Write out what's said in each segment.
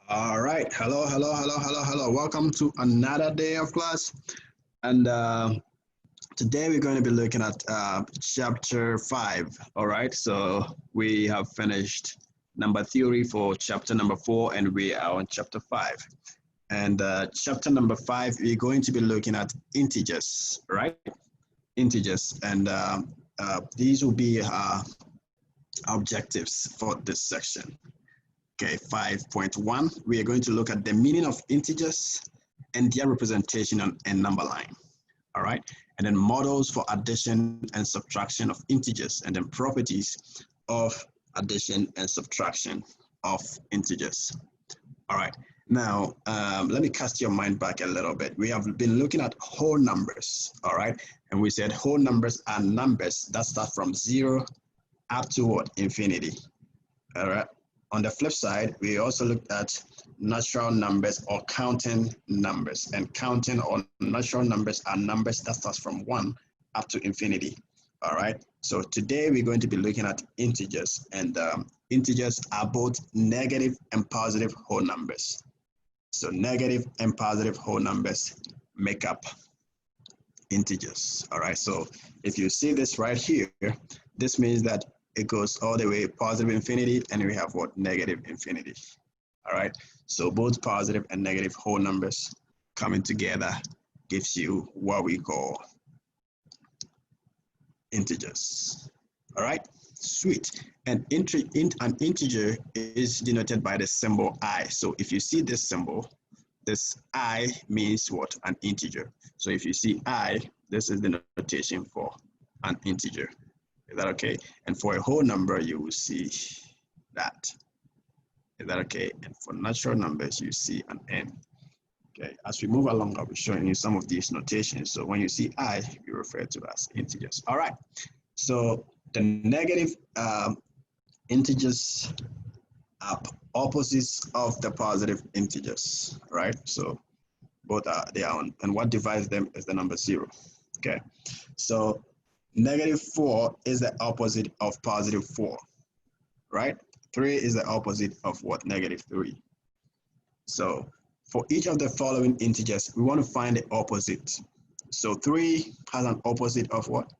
All right. Hello. Welcome to another day of class. And today we're going to be looking at chapter 5. All right. So we have finished number theory for chapter number 4, and we are on chapter 5. And chapter number 5, we're going to be looking at integers, right? Integers. And these will be objectives for this section. Okay, 5.1, we are going to look at the meaning of integers and their representation on a number line. All right, and then models for addition and subtraction of integers, and then properties of addition and subtraction of integers. All right, now let me cast your mind back a little bit. We have been looking at whole numbers, all right, and we said whole numbers are numbers that start from 0 up to what? Infinity. All right. On the flip side, we also looked at natural numbers or counting numbers, and counting or natural numbers are numbers that starts from 1 up to infinity. All right. So today we're going to be looking at integers, and integers are both negative and positive whole numbers. So negative and positive whole numbers make up integers. All right. So if you see this right here, this means that it goes all the way positive infinity, and we have what? Negative infinity. All right. So both positive and negative whole numbers coming together gives you what we call integers. All right. Sweet. And an integer is denoted by the symbol I. So if you see this symbol, this I means what? An integer. So if you see I, this is the notation for an integer. Is that okay? And for a whole number, you will see that. Is that okay? And for natural numbers, you see an N. Okay, as we move along, I'll be showing you some of these notations. So when you see I, you refer to as integers. All right, so the negative integers are opposites of the positive integers, right? So both are, they are on, and what divides them is the number 0. Okay, so negative 4 is the opposite of positive 4, right? 3 is the opposite of what? Negative 3. So for each of the following integers, we want to find the opposite. So 3 has an opposite of what?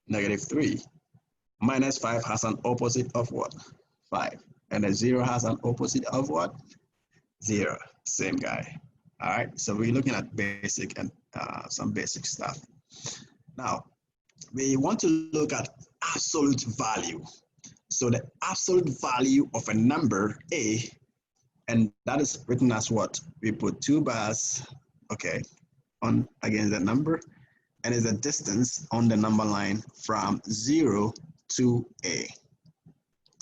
Negative 3. Minus 5 has an opposite of what? 5. And the 0 has an opposite of what? 0. Same guy. All right, so we're looking at basic and some basic stuff. Now, we want to look at absolute value. So the absolute value of a number A, and that is written as what? We put 2 bars, okay, on against the number, and is a distance on the number line from 0 to A.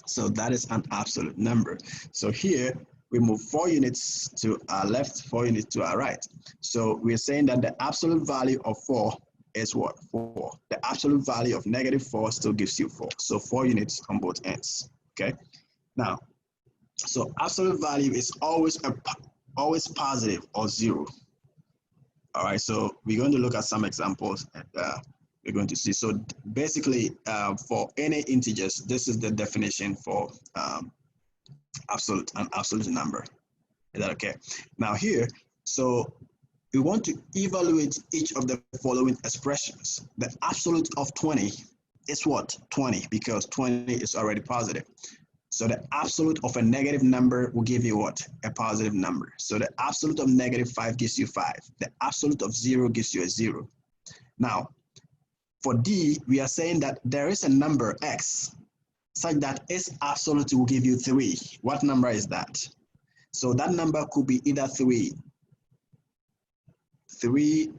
So that is an absolute number. So here we move 4 units to our left, 4 units to our right. So we're saying that the absolute value of 4 is what? 4. The absolute value of negative 4 still gives you 4. So 4 units on both ends. Okay. Now, so absolute value is always positive or 0. All right. So we're going to look at some examples, and we're going to see. So basically, for any integers, this is the definition for an absolute number. Is that okay? Now here, so we want to evaluate each of the following expressions. The absolute of 20 is what? 20, because 20 is already positive. So the absolute of a negative number will give you what? A positive number. So the absolute of negative 5 gives you 5. The absolute of 0 gives you a 0. Now, for D, we are saying that there is a number x such that its absolute will give you 3. What number is that? So that number could be either 3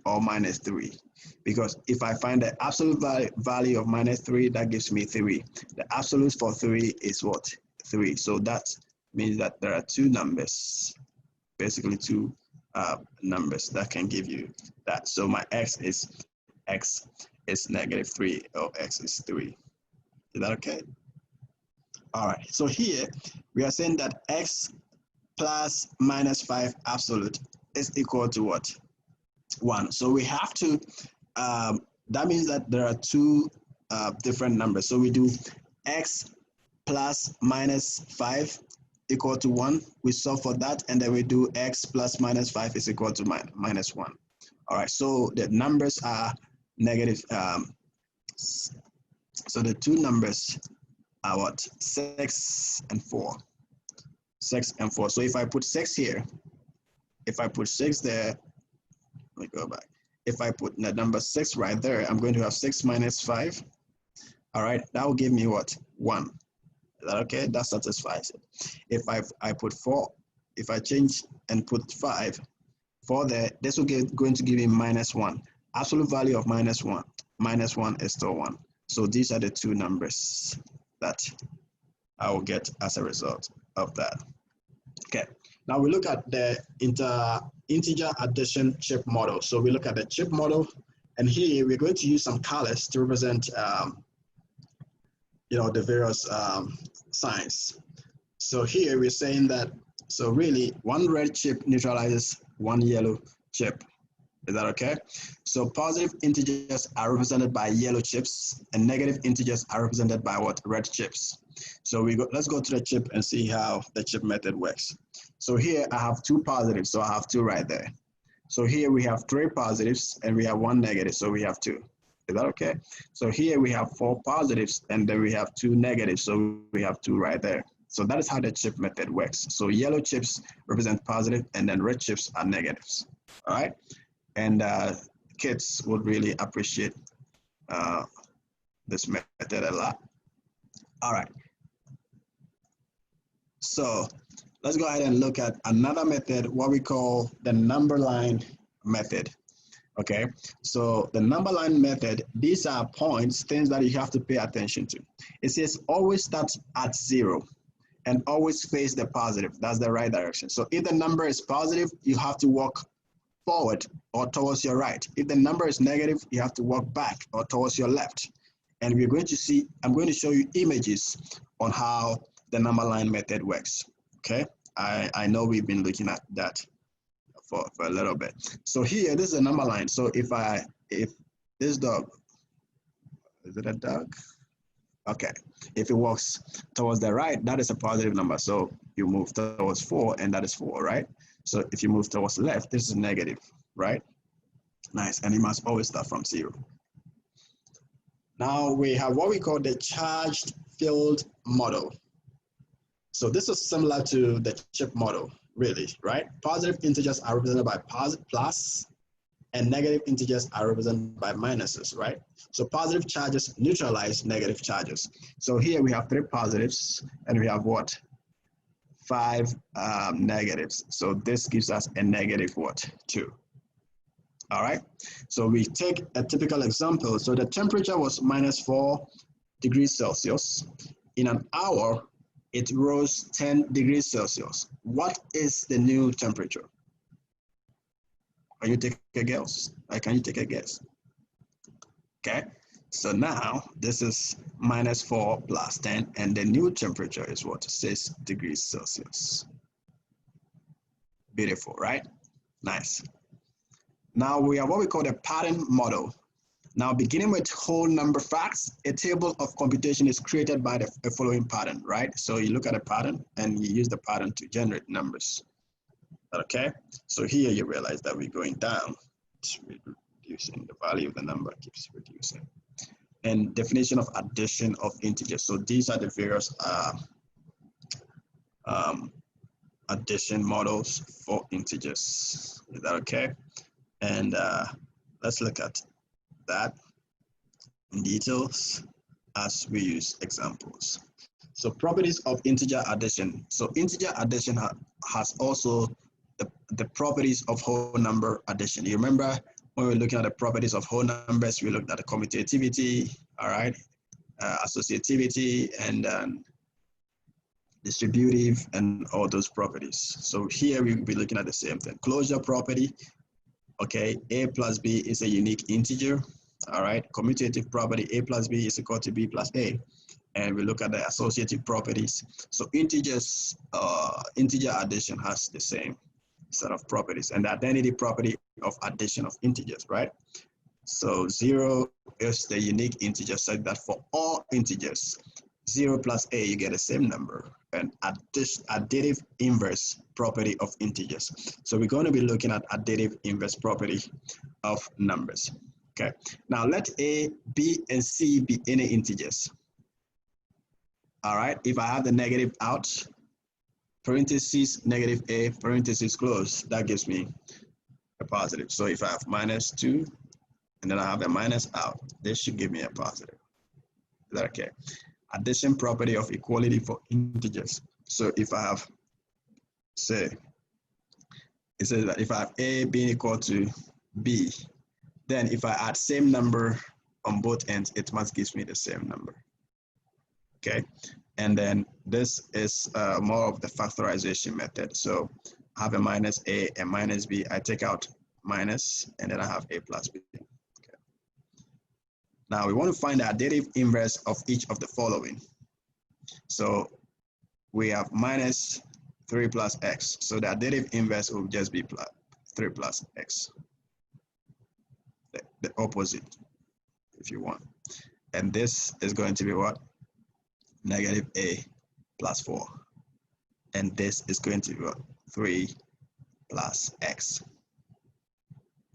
or minus 3, because if I find the absolute value of minus 3, that gives me 3. The absolute for 3 is what? 3. So that means that there are 2 numbers, basically 2 numbers that can give you that. So my x is negative 3, or x is 3. Is that okay? All right. So here we are saying that x plus minus 5 absolute is equal to what? 1. So we have to, that means that there are 2 different numbers. So we do x plus minus 5 equal to 1, we solve for that, and then we do x plus minus 5 is equal to minus 1. All right, so the numbers are negative. So the two numbers are what? 6 and 4. 6 and 4. So if I put 6 here, if I put 6 there, let me go back. If I put the number 6 right there, I'm going to have 6 minus 5. All right, that will give me what? 1. Is that okay? That satisfies it. If I put 4, if I change and put 5, 4 there, this will going to give me minus 1. Absolute value of minus 1. Minus 1 is still 1. So these are the two numbers that I will get as a result of that. Okay, now we look at the integer addition chip model. So we look at the chip model, and here we're going to use some colors to represent the various signs. So here we're saying that, so really one red chip neutralizes one yellow chip. Is that okay? So positive integers are represented by yellow chips, and negative integers are represented by what? Red chips. So let's go to the chip and see how the chip method works. So here I have 2 positives, so I have 2 right there. So here we have 3 positives and we have 1 negative, so we have 2. Is that okay? So here we have 4 positives and then we have 2 negatives, so we have 2 right there. So that is how the chip method works. So yellow chips represent positive and then red chips are negatives. All right? And kids would really appreciate this method a lot. All right. So let's go ahead and look at another method, what we call the number line method. Okay, so the number line method, these are points, things that you have to pay attention to. It says always start at 0 and always face the positive. That's the right direction. So if the number is positive, you have to walk forward or towards your right. If the number is negative, you have to walk back or towards your left. And we're going to see, I'm going to show you images on how the number line method works. Okay, I know we've been looking at that for a little bit. So here, this is a number line. So if this dog, is it a dog? Okay, if it walks towards the right, that is a positive number. So you move towards 4 and that is 4, right? So if you move towards the left, this is negative, right? Nice, and you must always start from 0. Now we have what we call the charged field model. So this is similar to the chip model, really, right? Positive integers are represented by plus, and negative integers are represented by minuses, right? So positive charges neutralize negative charges. So here we have 3 positives, and we have what? 5 negatives. So this gives us a negative what? 2. All right, so we take a typical example. So the temperature was minus 4 degrees Celsius. In an hour, it rose 10 degrees Celsius. What is the new temperature? Can you take a guess? Can you take a guess? Okay, so now this is minus 4 plus 10, and the new temperature is what? 6 degrees Celsius. Beautiful, right? Nice. Now we have what we call the pattern model. Now beginning with whole number facts, a table of computation is created by the following pattern, right? So you look at a pattern and you use the pattern to generate numbers. Okay, so here you realize that we're going down, it's reducing, the value of the number keeps reducing. And definition of addition of integers. So these are the various addition models for integers. Is that okay? And let's look at that in details as we use examples. So properties of integer addition. So integer addition has also the properties of whole number addition. You remember when we were looking at the properties of whole numbers, we looked at the commutativity, all right, associativity, and distributive, and all those properties. So here we'll be looking at the same thing. Closure property. Okay, a plus b is a unique integer. All right, commutative property, a plus b is equal to b plus a. And we look at the associative properties. So integers, integer addition has the same set of properties, and the identity property of addition of integers, right? So 0 is the unique integer such that for all integers, 0 plus a, you get the same number, and additive inverse property of integers. So we're going to be looking at additive inverse property of numbers. Okay, now let a, b, and c be any integers. All right, if I have the negative out, parentheses, negative a, parentheses close, that gives me a positive. So if I have -2, and then I have a minus out, this should give me a positive. Is that okay? Addition property of equality for integers. So if I have, say, it says that if I have a being equal to b, then if I add same number on both ends, it must give me the same number. Okay, and then this is more of the factorization method. So I have a minus a and minus b. I take out minus, and then I have a plus b. Okay. Now we want to find the additive inverse of each of the following. So we have minus 3 plus x. So the additive inverse will just be 3 plus x. The opposite, if you want. And this is going to be what? Negative a plus 4. And this is going to be what? 3 plus x.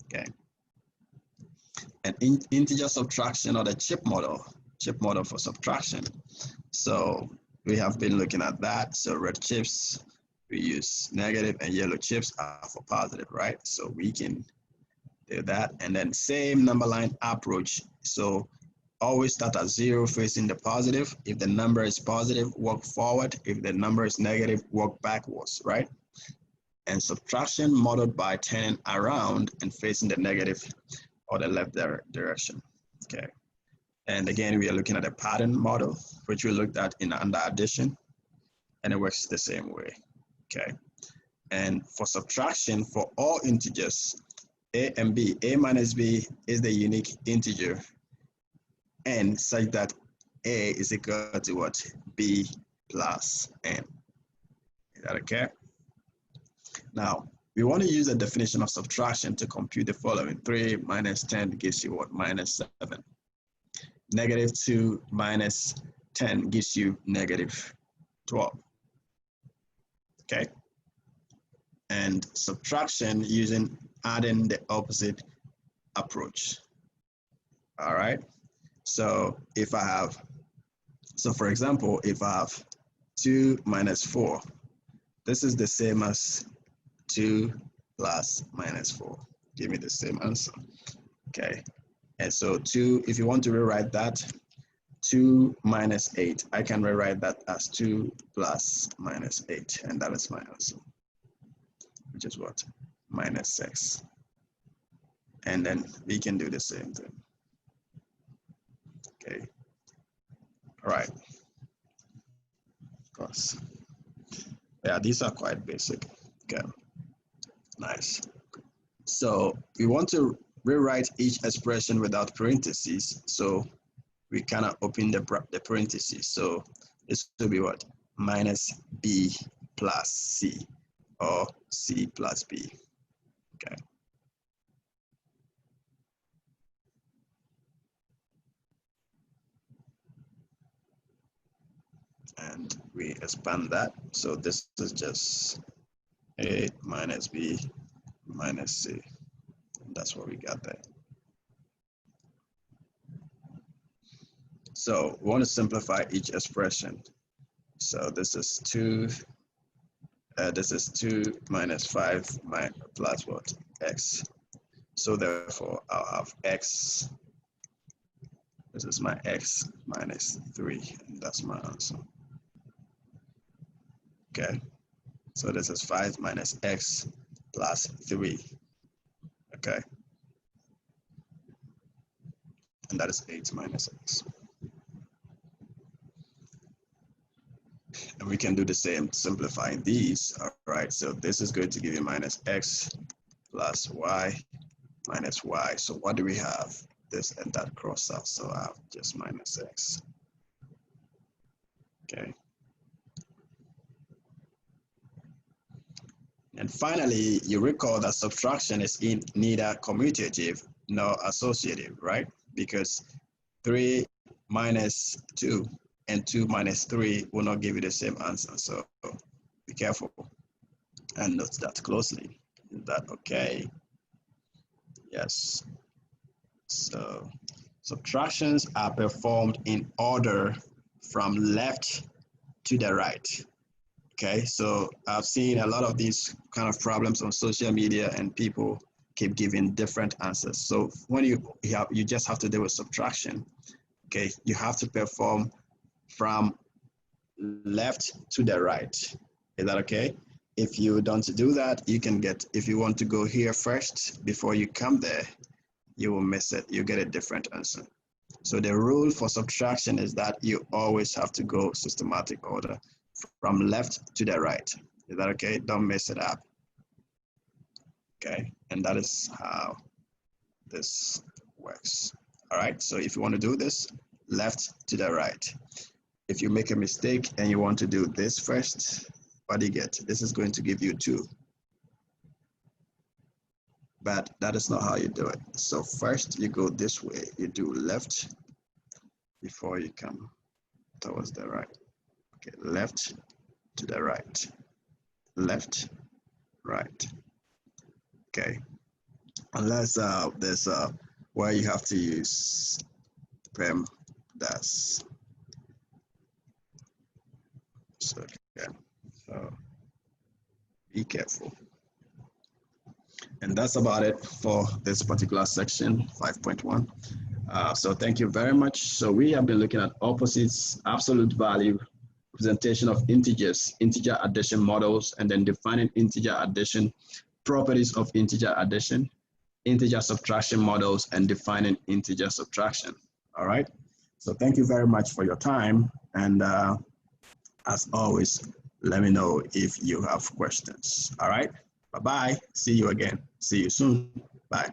Okay. And integer subtraction, or the chip model for subtraction. So we have been looking at that. So red chips, we use negative, and yellow chips are for positive, right? So we can do that. And then same number line approach. So always start at 0 facing the positive. If the number is positive, walk forward. If the number is negative, walk backwards, right? And subtraction modeled by turning around and facing the negative or the left direction. Okay. And again, we are looking at a pattern model, which we looked at in under addition, and it works the same way. Okay. And for subtraction, for all integers, a and b, a minus b is the unique integer, and such that a is equal to what? B plus n. Is that okay? Now, we want to use a definition of subtraction to compute the following. 3 minus 10 gives you what? Minus 7. Negative 2 minus 10 gives you negative 12. Okay? And subtraction using adding the opposite approach. All right? So if I have, so for example, if I have 2 minus 4, this is the same as 2 plus minus 4. Give me the same answer. Okay. And so 2, if you want to rewrite that, 2 minus 8, I can rewrite that as 2 plus minus 8. And that is my answer, which is what? Minus 6. And then we can do the same thing. Okay. All right. Of course. Yeah, these are quite basic. Okay. Nice. So we want to rewrite each expression without parentheses. So we cannot open the parentheses. So this will be what? Minus b plus c, or c plus b. Okay. And we expand that. So this is just a minus b minus c. And that's what we got there. So we want to simplify each expression. So this is 2 minus 5 plus what? X. So therefore I'll have x. This is my x minus 3, and that's my answer. Okay. So this is 5 minus x plus 3. Okay. And that is 8 minus x. And we can do the same, simplifying these. All right, so this is going to give you minus x plus y minus y. So what do we have? This and that cross out, so I have just minus x. Okay. And finally, you recall that subtraction is neither commutative nor associative, right? Because 3 minus 2 and 2 minus 3 will not give you the same answer. So be careful and note that closely. Is that okay? Yes. So subtractions are performed in order from left to the right. Okay, so I've seen a lot of these kind of problems on social media and people keep giving different answers. So when you just have to deal with subtraction, okay, you have to perform from left to the right. Is that okay? If you don't do that, you can get, if you want to go here first before you come there, you will miss it. You get a different answer. So the rule for subtraction is that you always have to go systematic order from left to the right. Is that okay? Don't mess it up. Okay, and that is how this works. All right, so if you want to do this, left to the right. If you make a mistake and you want to do this first, what do you get? This is going to give you 2. But that is not how you do it. So first you go this way, you do left before you come towards the right. Okay, left to the right, left, right. Okay, unless there's where you have to use PEMDAS. So, okay, so be careful. And that's about it for this particular section, 5.1. So thank you very much. So we have been looking at opposites, absolute value, representation of integers, integer addition models, and then defining integer addition, properties of integer addition, integer subtraction models, and defining integer subtraction. All right. So thank you very much for your time. And as always, let me know if you have questions. All right. Bye-bye. See you again. See you soon. Bye.